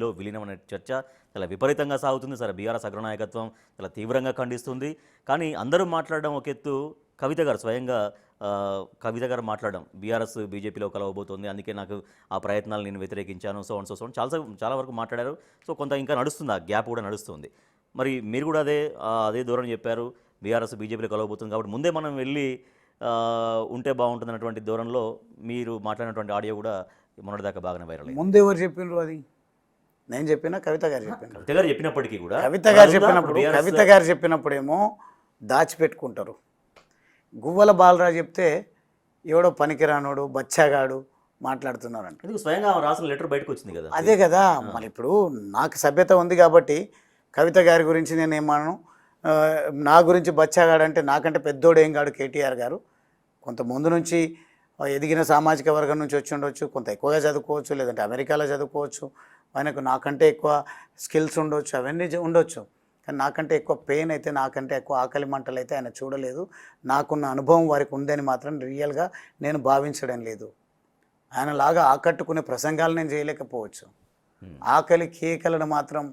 లో విలీనం అనే చర్చ చాలా విపరీతంగా సాగుతుంది. సరే బీఆర్ఎస్ అగ్రనాయకత్వం చాలా తీవ్రంగా ఖండిస్తుంది. కానీ అందరూ మాట్లాడడం ఒక ఎత్తు, కవిత గారు స్వయంగా కవిత గారు మాట్లాడడం బీఆర్ఎస్ బీజేపీలో కలవబోతోంది, అందుకే నాకు ఆ ప్రయత్నాలు నేను వ్యతిరేకించాను, సో అండ్ సో సో చాలా వరకు మాట్లాడారు. సో కొంత ఇంకా నడుస్తుంది, ఆ గ్యాప్ కూడా నడుస్తుంది. మరి మీరు కూడా అదే ధోరణి చెప్పారు, బీఆర్ఎస్ బీజేపీలో కలవబోతుంది కాబట్టి ముందే మనం వెళ్ళి ఉంటే బాగుంటుంది అన్నటువంటి ధోరణిలో మీరు మాట్లాడినటువంటి ఆడియో కూడా మొన్నటిదాకా బాగానే వైరల్ అయింది. ముందు ఎవరు చెప్పిండ్రు? అది నేను చెప్పినా, కవిత గారు చెప్పిన. కవిత గారు చెప్పినప్పటికీ కూడా కవిత గారు చెప్పినప్పుడేమో దాచిపెట్టుకుంటారు. గువ్వల బాలరాజు చెప్తే ఎవడో పనికిరానోడు బచ్చాగాడు మాట్లాడుతున్నారంట. స్వయంగా రాసిన లెటర్ బయటకు వచ్చింది కదా. అదే కదా, మరి ఇప్పుడు నాకు సభ్యత ఉంది కాబట్టి కవిత గారి గురించి నేను ఏమన్నాను, నా గురించి బచ్చాగాడు అంటే నాకంటే పెద్దోడు ఏం కాడు కేటీఆర్ గారు. కొంత ముందు నుంచి ఎదిగిన సామాజిక వర్గం నుంచి వచ్చి ఉండొచ్చు, కొంత ఎక్కువగా చదువుకోవచ్చు, లేదంటే అమెరికాలో చదువుకోవచ్చు, ఆయనకు నాకంటే ఎక్కువ స్కిల్స్ ఉండొచ్చు, అవన్నీ ఉండొచ్చు. కానీ నాకంటే ఎక్కువ పెయిన్ అయితే, నాకంటే ఎక్కువ ఆకలి మంటలు అయితే ఆయన చూడలేదు. నాకున్న అనుభవం వారికి ఉందని మాత్రం రియల్గా నేను భావించడం లేదు. ఆయనలాగా ఆకట్టుకునే ప్రసంగాలు నేను చేయలేకపోవచ్చు, ఆకలి కేకలను మాత్రం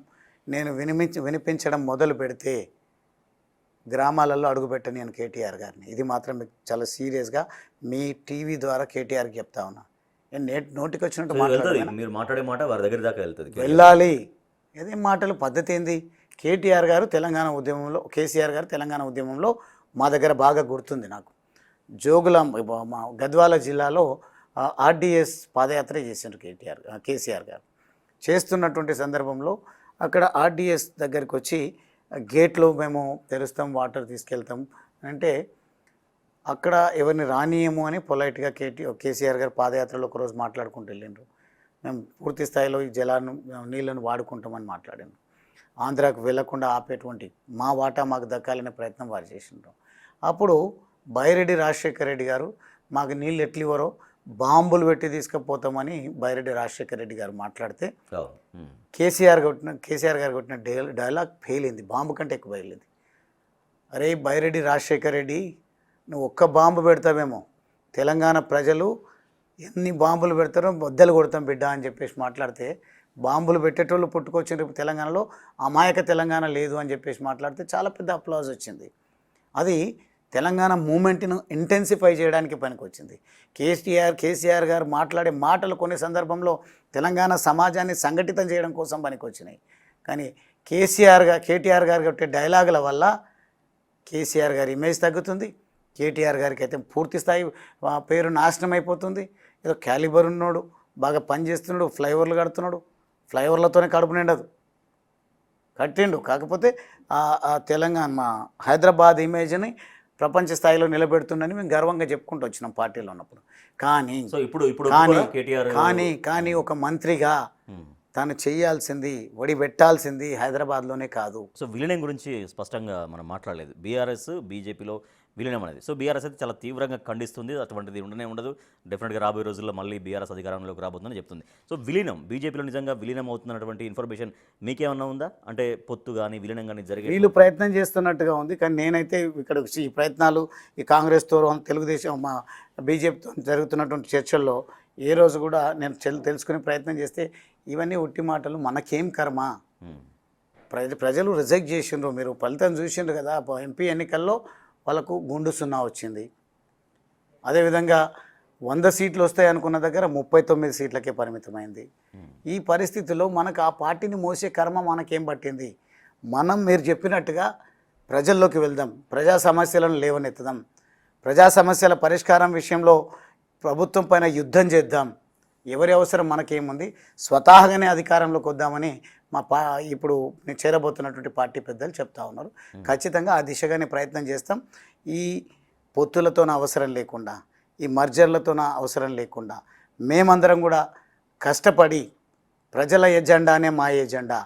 నేను వినిపించడం మొదలు పెడితే గ్రామాలలో అడుగుపెట్ట నేను కేటీఆర్ గారిని. ఇది మాత్రం మీకు చాలా సీరియస్గా మీ టీవీ ద్వారా కేటీఆర్కి చెప్తా ఉన్నా. నేను నోటికి వచ్చినట్టు మీరు మాట్లాడే మాట వారి దగ్గర దాకా వెళ్తుంది, వెళ్ళాలి. ఏదేం మాటలు, పద్ధతి ఏంది? కేటీఆర్ గారు తెలంగాణ ఉద్యమంలో, కేసీఆర్ గారు తెలంగాణ ఉద్యమంలో మా దగ్గర బాగా గుర్తుంది నాకు. మా గద్వాల జిల్లాలో ఆర్డీఎస్ పాదయాత్ర చేసిండ్రు కేసీఆర్ గారు. చేస్తున్నటువంటి సందర్భంలో అక్కడ ఆర్డీఎస్ దగ్గరికి వచ్చి గేట్లు మేము తెరుస్తాం, వాటర్ తీసుకెళ్తాం అంటే అక్కడ ఎవరిని రానియము అని పొలైట్గా కేసీఆర్ గారు పాదయాత్రలో ఒకరోజు మాట్లాడుకుంటూ వెళ్ళిండ్రు. మేము పూర్తి స్థాయిలో ఈ నీళ్ళను వాడుకుంటామని మాట్లాడాను. ఆంధ్రాకు వెళ్లకుండా ఆపేటువంటి మా వాటా మాకు దక్కాలనే ప్రయత్నం వారు చేసిండ్రు. అప్పుడు బైరెడ్డి రాజశేఖర రెడ్డి గారు మాకు నీళ్ళు ఎట్లివరో బాంబులు పెట్టి తీసుకుపోతామని బైరెడ్డి రాజశేఖర రెడ్డి గారు మాట్లాడితే కేసీఆర్ గారు కొట్టిన డైలాగ్ ఫెయిల్ అయింది, బాంబు కంటే ఎక్కువ బయలుది. అరే బైరెడ్డి రాజశేఖర రెడ్డి, నువ్వు ఒక్క బాంబు పెడతావేమో, తెలంగాణ ప్రజలు ఎన్ని బాంబులు పెడతారో బద్దలు కొడతాం బిడ్డ అని చెప్పేసి మాట్లాడితే, బాంబులు పెట్టేటోళ్ళు పుట్టుకొచ్చిన రేపు తెలంగాణలో అమాయక తెలంగాణ లేదు అని చెప్పేసి మాట్లాడితే చాలా పెద్ద అప్లాజ్ వచ్చింది. అది తెలంగాణ మూమెంట్ను ఇంటెన్సిఫై చేయడానికి పనికొచ్చింది. కేసీఆర్ గారు మాట్లాడే మాటలు కొన్ని సందర్భంలో తెలంగాణ సమాజాన్ని సంఘటితం చేయడం కోసం పనికొచ్చినాయి. కానీ కేటీఆర్ గారు కొట్టే డైలాగుల వల్ల కేసీఆర్ గారి ఇమేజ్ తగ్గుతుంది, కేటీఆర్ గారికి అయితే పూర్తి స్థాయి పేరు నాశనం అయిపోతుంది. ఏదో క్యాలిబర్ ఉన్నాడు, బాగా పనిచేస్తున్నాడు, ఫ్లైఓవర్లు కడుతున్నాడు, ఫ్లైఓవర్లతోనే కడుపు నిండదు, కట్టిండు. కాకపోతే తెలంగాణ మా హైదరాబాద్ ఇమేజ్ని ప్రపంచ స్థాయిలో నిలబెడుతుందని మేము గర్వంగా చెప్పుకుంటూ వచ్చినాం పార్టీలో ఉన్నప్పుడు. కానీ కానీ ఒక మంత్రిగా తను చేయాల్సింది, పెట్టాల్సింది హైదరాబాద్లోనే కాదు. సో విలీనం గురించి స్పష్టంగా మనం మాట్లాడలేదు, బీఆర్ఎస్ బీజేపీలో విలీనం అనేది. సో బీఆర్ఎస్ అయితే చాలా తీవ్రంగా ఖండిస్తుంది, అటువంటిది ఉండనే ఉండదు, డెఫినెట్గా రాబోయే రోజుల్లో మళ్ళీ బీఆర్ఎస్ అధికారంలోకి రాబోతుందని చెప్తుంది. సో విలీనం బీజేపీలో నిజంగా విలీనం అవుతున్నటువంటి ఇన్ఫర్మేషన్ మీకేమన్నా ఉందా? అంటే పొత్తు కానీ విలీనం కానీ జరిగే వీళ్ళు ప్రయత్నం చేస్తున్నట్టుగా ఉంది. కానీ నేనైతే ఇక్కడ ఈ ప్రయత్నాలు ఈ కాంగ్రెస్తో, తెలుగుదేశం, మా బీజేపీతో జరుగుతున్నటువంటి చర్చల్లో ఏ రోజు కూడా నేను తెలుసుకునే ప్రయత్నం చేస్తే ఇవన్నీ ఉట్టి మాటలు, మనకేం కర్మ, ప్రజలు రిజెక్ట్ చేసిండ్రు. మీరు ఫలితం చూసిండ్రు కదా, ఎంపీ ఎన్నికల్లో వాళ్ళకు గుండు 0 వచ్చింది. అదేవిధంగా 100 సీట్లు వస్తాయి అనుకున్న దగ్గర 39 సీట్లకే పరిమితమైంది. ఈ పరిస్థితిలో మనకు ఆ పార్టీని మోసే కర్మ మనకేం పట్టింది? మీరు చెప్పినట్టుగా ప్రజల్లోకి వెళ్దాం, ప్రజా సమస్యలను లేవనెత్తుదాం, ప్రజా సమస్యల పరిష్కారం విషయంలో ప్రభుత్వం పైన యుద్ధం చేద్దాం. ఎవరి అవసరం మనకేముంది, స్వతహాగానే అధికారంలోకి వద్దామని ఇప్పుడు నేను చేరబోతున్నటువంటి పార్టీ పెద్దలు చెప్తా ఉన్నారు. ఖచ్చితంగా ఆ దిశగానే ప్రయత్నం చేస్తాం. ఈ పొత్తులతోన అవసరం లేకుండా, ఈ మర్జర్లతోన అవసరం లేకుండా మేమందరం కూడా కష్టపడి ప్రజల ఎజెండానే మా ఎజెండా,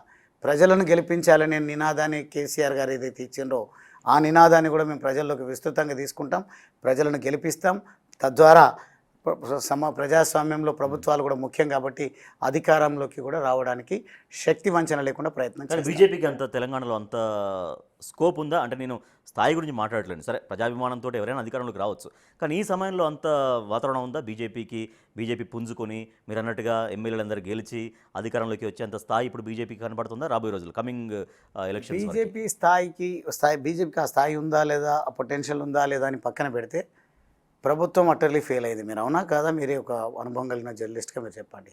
ప్రజలను గెలిపించాలనే నినాదాన్ని కేసీఆర్ గారు ఏదైతే ఇచ్చిండ్రో ఆ నినాదాన్ని కూడా మేము ప్రజల్లోకి విస్తృతంగా తీసుకుంటాం, ప్రజలను గెలిపిస్తాం. తద్వారా ప్రజాస్వామ్యంలో ప్రభుత్వాలు కూడా ముఖ్యం కాబట్టి అధికారంలోకి కూడా రావడానికి శక్తి వంచన లేకుండా ప్రయత్నం కానీ చేస్తారు. బీజేపీకి అంత తెలంగాణలో అంత స్కోప్ ఉందా? అంటే నేను స్థాయి గురించి మాట్లాడట్లేదు, సరే ప్రజాభిమానంతో ఎవరైనా అధికారంలోకి రావచ్చు, కానీ ఈ సమయంలో అంత వాతావరణం ఉందా బీజేపీకి? బీజేపీ పుంజుకొని మీరు అన్నట్టుగా ఎమ్మెల్యేలందరూ గెలిచి అధికారంలోకి వచ్చేంత స్థాయి ఇప్పుడు బీజేపీకి కనబడుతుందా రాబోయే రోజులు కమింగ్ ఎలక్షన్స్? బీజేపీకి ఆ స్థాయి ఉందా లేదా, ఆ పొటెన్షియల్ ఉందా లేదా అని పక్కన పెడితే ప్రభుత్వం అటర్లీ ఫెయిల్ అయింది. మీరు అవునా కాదా? మీరే ఒక అనుభవం కలిగిన జర్నలిస్ట్గా మీరు చెప్పండి,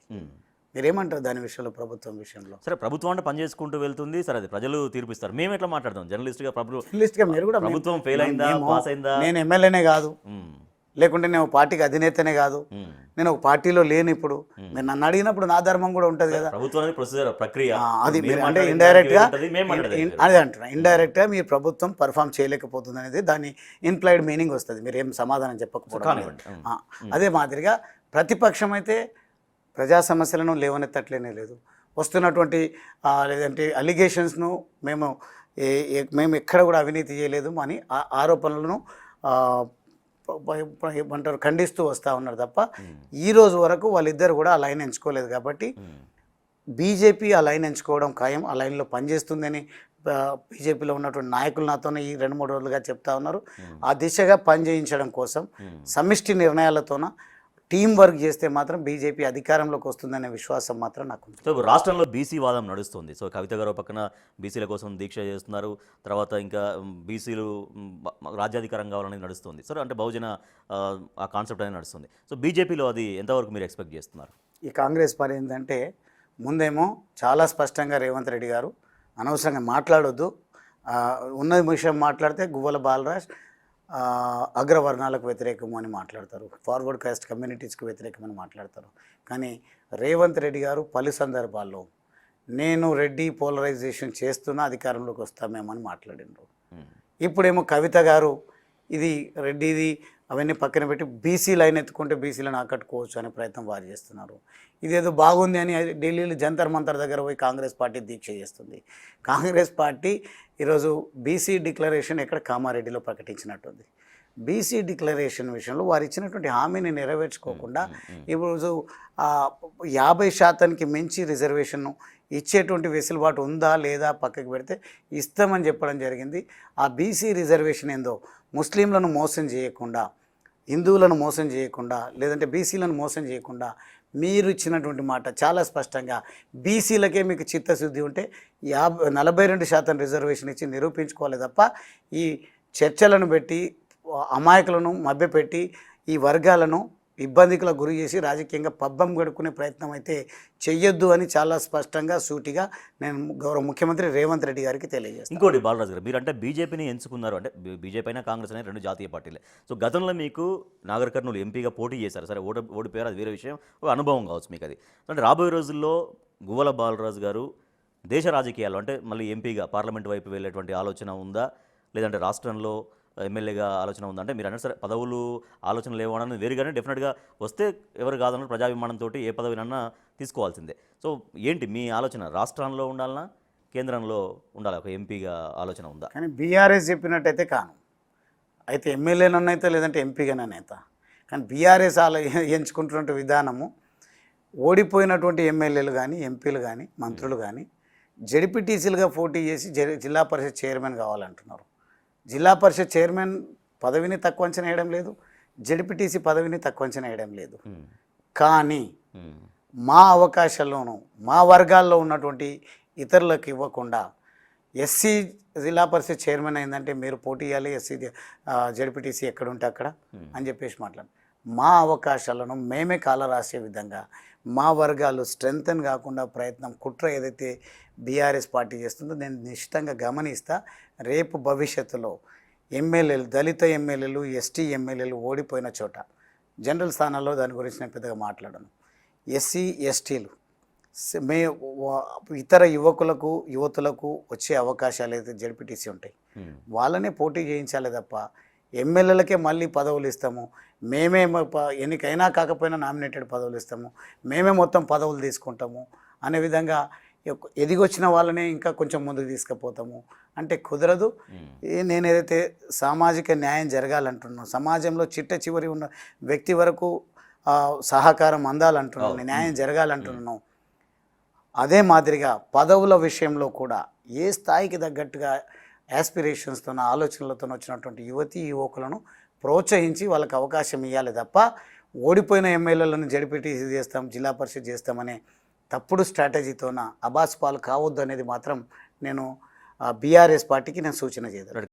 మీరేమంటారు దాని విషయంలో, ప్రభుత్వం విషయంలో? సరే ప్రభుత్వం అంటే పని చేసుకుంటూ వెళ్తుంది, సరే అది ప్రజలు తీర్పిస్తారు, మేము ఎట్లా మాట్లాడతాం జర్నలిస్ట్గా? జర్నలిస్ట్గా మీరు కూడా ప్రభుత్వం ఫెయిల్ అయిందా, పాస్ అయిందా? నేను ఎమ్మెల్యేనే కాదు, లేకుంటే నేను పార్టీకి అధినేతనే కాదు, నేను ఒక పార్టీలో లేను. ఇప్పుడు మీరు నన్ను అడిగినప్పుడు నా ధర్మం కూడా ఉంటుంది కదా. ప్రభుత్వం అనేది ప్రొసీజర్, ప్రక్రియ. అది మీరు అంటే ఇండైరెక్ట్గా అదే అంటున్నా, ఇండైరెక్ట్గా మీ ప్రభుత్వం పర్ఫామ్ చేయలేకపోతుంది అనేది దాని ఇంప్లాయిడ్ మీనింగ్ వస్తుంది, మీరు ఏం సమాధానం చెప్పకపోవడం. అదే మాదిరిగా ప్రతిపక్షం అయితే ప్రజా సమస్యలను లేవనెత్తట్లేనే లేదు. వస్తున్నటువంటి లేదంటే అలిగేషన్స్ను మేము ఎక్కడ కూడా అవినీతి చేయలేదు అని ఆరోపణలను ఏమంటారు ఖండిస్తూ వస్తూ ఉన్నారు తప్ప ఈ రోజు వరకు వాళ్ళిద్దరు కూడా ఆ లైన్ ఎంచుకోలేదు. కాబట్టి బీజేపీ ఆ లైన్ ఎంచుకోవడం ఖాయం, ఆ లైన్లో పనిచేస్తుందని బీజేపీలో ఉన్నటువంటి నాయకులు నాతోనే ఈ 2-3 రోజులుగా చెప్తా ఉన్నారు. ఆ దిశగా పనిచేయించడం కోసం సమిష్టి నిర్ణయాలతోన టీం వర్క్ చేస్తే మాత్రం బీజేపీ అధికారంలోకి వస్తుందనే విశ్వాసం మాత్రం నాకు. సో రాష్ట్రంలో బీసీ వాదం నడుస్తుంది. సో కవిత గారు పక్కన బీసీల కోసం దీక్ష చేస్తున్నారు, తర్వాత ఇంకా బీసీలు రాజ్యాధికారం కావాలని నడుస్తుంది. సో అంటే బహుజన ఆ కాన్సెప్ట్ అనేది నడుస్తుంది. సో బీజేపీలో అది ఎంతవరకు మీరు ఎక్స్పెక్ట్ చేస్తున్నారు? ఈ కాంగ్రెస్ పని ఏంటంటే ముందేమో చాలా స్పష్టంగా రేవంత్ రెడ్డి గారు అనవసరంగా మాట్లాడొద్దు, ఉన్న విషయం మాట్లాడితే గువ్వల బాలరాజ్ అగ్రవర్ణాలకు వ్యతిరేకము అని మాట్లాడతారు, ఫార్వర్డ్ కాస్ట్ కమ్యూనిటీస్కి వ్యతిరేకమని మాట్లాడతారు. కానీ రేవంత్ రెడ్డి గారు పలు సందర్భాల్లో నేను రెడ్డి పోలరైజేషన్ చేస్తున్నా అధికారంలోకి వస్తామేమో అని మాట్లాడినారు. ఇప్పుడేమో కవిత గారు ఇది రెడ్డిది అవన్నీ పక్కన పెట్టి బీసీ లైన్ ఎత్తుకుంటే బీసీలను ఆకట్టుకోవచ్చు అనే ప్రయత్నం వారు చేస్తున్నారు. ఇదేదో బాగుంది అని ఢిల్లీలో జంతర్ మంతర్ దగ్గర పోయి కాంగ్రెస్ పార్టీ దీక్ష చేస్తుంది. కాంగ్రెస్ పార్టీ ఈరోజు బీసీ డిక్లరేషన్ ఎక్కడ కామారెడ్డిలో ప్రకటించినట్టుంది. బీసీ డిక్లరేషన్ విషయంలో వారు ఇచ్చినటువంటి హామీని నెరవేర్చుకోకుండా ఇప్పుడు 50% మించి రిజర్వేషన్ ఇచ్చేటువంటి వెసులుబాటు ఉందా లేదా పక్కకి పెడితే ఇస్తామని చెప్పడం జరిగింది. ఆ బీసీ రిజర్వేషన్ ఏందో ముస్లింలను మోసం చేయకుండా, హిందువులను మోసం చేయకుండా, లేదంటే బీసీలను మోసం చేయకుండా మీరు ఇచ్చినటువంటి మాట చాలా స్పష్టంగా బీసీలకే మీకు చిత్తశుద్ధి ఉంటే 42% రిజర్వేషన్ ఇచ్చి నిరూపించుకోవాలి తప్ప ఈ చర్చలను పెట్టి అమాయకులను మభ్యపెట్టి ఈ వర్గాలను ఇబ్బందికులకు గురి చేసి రాజకీయంగా పబ్బం గడుపుకునే ప్రయత్నం అయితే చెయ్యొద్దు అని చాలా స్పష్టంగా సూటిగా నేను గౌరవ ముఖ్యమంత్రి రేవంత్ రెడ్డి గారికి తెలియజేస్తాను. ఇంకోటి బాలరాజు గారు, మీరు అంటే బీజేపీని ఎంచుకున్నారు, అంటే బీజేపీ అయినా కాంగ్రెస్ అయినా 2 జాతీయ పార్టీలే. సో గతంలో మీకు నాగర్ కర్నూలు ఎంపీగా పోటీ చేశారు, సరే ఓడిపోయారు, అది వేరే విషయం, ఒక అనుభవం కావచ్చు మీకు అది. అంటే రాబోయే రోజుల్లో గువ్వల బాలరాజు గారు దేశ రాజకీయాల్లో అంటే మళ్ళీ ఎంపీగా పార్లమెంట్ వైపు వెళ్ళేటువంటి ఆలోచన ఉందా, లేదంటే రాష్ట్రంలో ఎమ్మెల్యేగా ఆలోచన ఉందా? అంటే మీరు అన్నారు సరే పదవులు ఆలోచన లేవని వేరుగానే డెఫినెట్గా వస్తే ఎవరు కాదన్న ప్రజాభిమానంతో ఏ పదవినన్నా తీసుకోవాల్సిందే. సో ఏంటి మీ ఆలోచన, రాష్ట్రంలో ఉండాలన్నా కేంద్రంలో ఉండాలి, ఒక ఎంపీగా ఆలోచన ఉందా? కానీ బీఆర్ఎస్ చెప్పినట్టయితే కాను, అయితే ఎమ్మెల్యేనైతే లేదంటే ఎంపీగానైతే. కానీ బీఆర్ఎస్ ఎంచుకుంటున్న విధానము ఓడిపోయినటువంటి ఎమ్మెల్యేలు కానీ ఎంపీలు కానీ మంత్రులు కానీ జెడ్పీటీసీలుగా పోటీ చేసి జిల్లా పరిషత్ చైర్మన్ కావాలంటున్నారు. జిల్లా పరిషత్ చైర్మన్ పదవిని తక్కువ అంచనా వేయడం లేదు, జెడ్పీటీసీ పదవిని తక్కువ అంచనా వేయడం లేదు. కానీ మా అవకాశాల్లోనూ మా వర్గాల్లో ఉన్నటువంటి ఇతరులకు ఇవ్వకుండా ఎస్సీ జిల్లా పరిషత్ చైర్మన్ అయిందంటే మీరు పోటీ చేయాలి, ఎస్సీ జెడ్పీటీసీ ఎక్కడుంటే అక్కడ అని చెప్పేసి మాట్లాడు. మా అవకాశాలను మేమే కాలరాసే విధంగా మా వర్గాలు స్ట్రెంగ్తన్ కాకుండా ప్రయత్నం కుట్ర ఏదైతే బీఆర్ఎస్ పార్టీ చేస్తుందో నేను నిశ్చితంగా గమనిస్తా. రేపు భవిష్యత్తులో ఎమ్మెల్యేలు, దళిత ఎమ్మెల్యేలు, ఎస్టీ ఎమ్మెల్యేలు ఓడిపోయిన చోట జనరల్ స్థానాల్లో దాని గురించి నేను పెద్దగా మాట్లాడను. ఎస్సీ ఎస్టీలు ఇతర యువతులకు వచ్చే అవకాశాలు అయితే జెడ్పీటీసీ ఉంటాయి, వాళ్ళనే పోటీ చేయించాలి తప్ప ఎమ్మెల్యేలకే మళ్ళీ పదవులు ఇస్తాము, మేమే ఎన్నికైనా కాకపోయినా నామినేటెడ్ పదవులు ఇస్తాము, మేమే మొత్తం పదవులు తీసుకుంటాము అనే విధంగా ఎదిగొచ్చిన వాళ్ళనే ఇంకా కొంచెం ముందుకు తీసుకుపోతాము అంటే కుదరదు. నేను ఏదైతే సామాజిక న్యాయం జరగాలంటున్నాను, సమాజంలో చిట్ట చివరి ఉన్న వ్యక్తి వరకు సహకారం అందాలంటున్నాను, న్యాయం జరగాలంటున్నాను. అదే మాదిరిగా పదవుల విషయంలో కూడా ఏ స్థాయికి తగ్గట్టుగా యాస్పిరేషన్స్తో ఆలోచనలతో వచ్చినటువంటి యువతీ యువకులను ప్రోత్సహించి వాళ్ళకి అవకాశం ఇవ్వాలి తప్ప ఓడిపోయిన ఎమ్మెల్యేలను జడిపెట్టి చేస్తాం, జిల్లా పరిషత్ చేస్తామనే తప్పుడు స్ట్రాటజీతోన అబాస్ పాలు కావద్దు అనేది మాత్రం నేను బీఆర్ఎస్ పార్టీకి నేను సూచన చేయదు.